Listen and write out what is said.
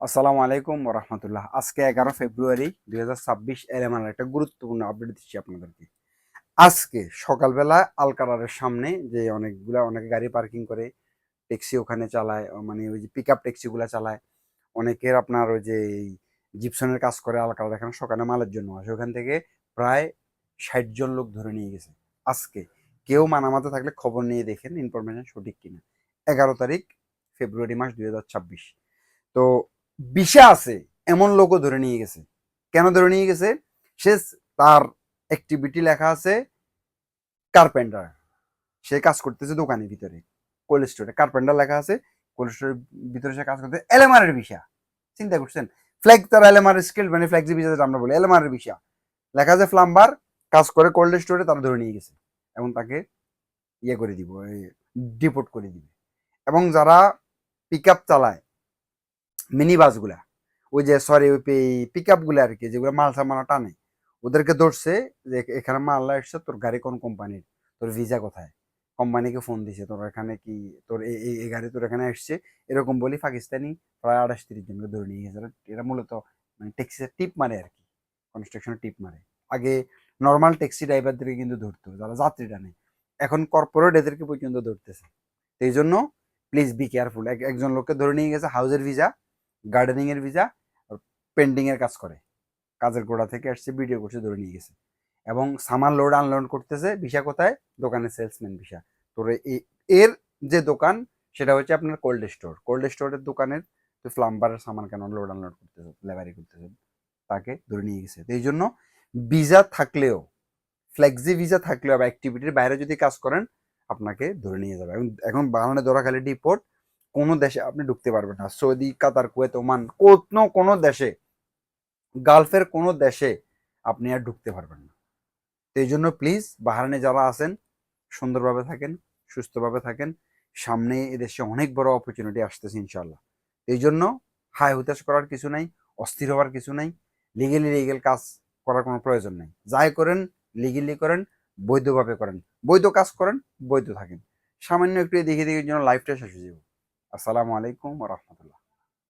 আসসালামু আলাইকুম রহমতুল্লাহ। আজকে 11 ফেব্রুয়ারি 2026 এর একটা গুরুত্বপূর্ণ আপডেট দিচ্ছি আপনাদেরকে। আজকে সকালবেলা আলকারারের সামনে যে অনেকে গাড়ি পার্কিং করে ট্যাক্সি ওখানে চালায়, মানে ওই যে পিক আপ ট্যাক্সিগুলো চালায়। অনেকের আপনার ওই যে জিপসনের কাজ করে আলকারার, এখানে সকালে মালের জন্য আসে। ওখান থেকে প্রায় 60 জন লোক ধরে নিয়ে গেছে আজকে। কেউ মানামাতে থাকলে খবর নিয়ে দেখেন ইনফরমেশন সঠিক কিনা। 11 তারিখ ফেব্রুয়ারি মাস 2026। তো বিষা আছে এমন লোকও ধরে নিয়ে গেছে। কেন ধরে নিয়ে গেছে? সে তার অ্যাক্টিভিটি লেখা আছে কার্পেন্টার, সে কাজ করতেছে দোকানের ভিতরে, কোল্ড স্টোরে কার্পেন্টার লেখা আছে। কোল্ড স্টোরের ভিতরে সে কাজ করতে এলএমআরের বিষা। চিন্তা করছেন? ফ্ল্যাগ তার এলএমআর স্কেল, মানে ফ্ল্যাক্সি বিষা যেটা আমরা বলি এলএমআরের বিষা লেখা আছে। প্লাম্বার কাজ করে কোল্ড স্টোরে, তারা ধরে নিয়ে গেছে এবং তাকে ইয়ে করে দিব, ডিপোর্ট করে দিবে। এবং যারা পিক আপ চালায়, মিনি বাসগুলা, ওই যে সরি ওই পিক আপ গুলো আর কি, যেগুলো মাল সামানা টানে, ওদেরকে ধরছে যে এখানে মাল আসছে, তোর গাড়ি কোন কোম্পানির, তোর ভিসা কোথায়, কোম্পানিকে ফোন দিছে তোর এখানে কি, তোর এই গাড়ি তোর এখানে আসছে, এরকম বলি পাকিস্তানি প্রায় 28-30 জনকে ধরে নিয়ে গেছে। এরা মূলত মানে ট্যাক্সিতে টিপ মারে আর কি, কনস্ট্রাকশনে টিপ মারে। আগে নর্মাল ট্যাক্সি ড্রাইভারদেরকে কিন্তু ধরতো যারা যাত্রী টানে, এখন কর্পোরেট এদেরকে পর্যন্ত ধরতেছে। তো এই জন্য প্লিজ বি কেয়ারফুল। একজন লোককে ধরে নিয়ে গেছে হাউসের ভিসা, গার্ডেনিং এর ভিসা, পেন্টিং এর কাজ করে, কাজের গোড়া থেকে আসছে, ভিডিও করছে, ধরে নিয়ে গেছে। এবং সামান লোড আনলোড করতেছে। ভিসা কোথায়? দোকানের সেলসম্যান ভিসা। তোর এর যে দোকান, সেটা হচ্ছে আপনার কোল্ড স্টোর। কোল্ড স্টোরের দোকানের তো প্লাম্বারের সামান কেন লোড আনলোড করতেছে, লেবারি করতেছে, তাকে ধরে নিয়ে গেছে। তো এই জন্য ভিসা থাকলেও, ফ্লেক্সি ভিসা থাকলেও বা অ্যাক্টিভিটির বাইরে যদি কাজ করেন, আপনাকে ধরে নিয়ে যাবে। এখন বাংলাদেশ ধরা খালি ডিপোর্ট, কোনো দেশে আপনি ঢুকতে পারবেন না। সৌদি, কাতার, কুয়েত, ওমান, কোনো দেশে, গালফের কোনো দেশে আপনি আর ঢুকতে পারবেন না। তো এই জন্য প্লিজ বাহারানে যারা আছেন, সুন্দরভাবে থাকেন, সুস্থভাবে থাকেন। সামনে এদেশে অনেক বড় অপরচুনিটি আসতেছে ইনশাল্লাহ। এই জন্য হাই হুতাশ করার কিছু নাই, অস্থির হওয়ার কিছু নাই। লিগেল কাজ করার কোনো প্রয়োজন নেই। যাই করেন লিগেলি করেন, বৈধভাবে করেন, বৈধ কাজ করেন, বৈধ থাকেন। সামান্য একটু দেখে দেখে জন্য লাইফটা শেষ হয়ে যাবে। আসসালামু আলাইকুম রহমতুল্লাহ।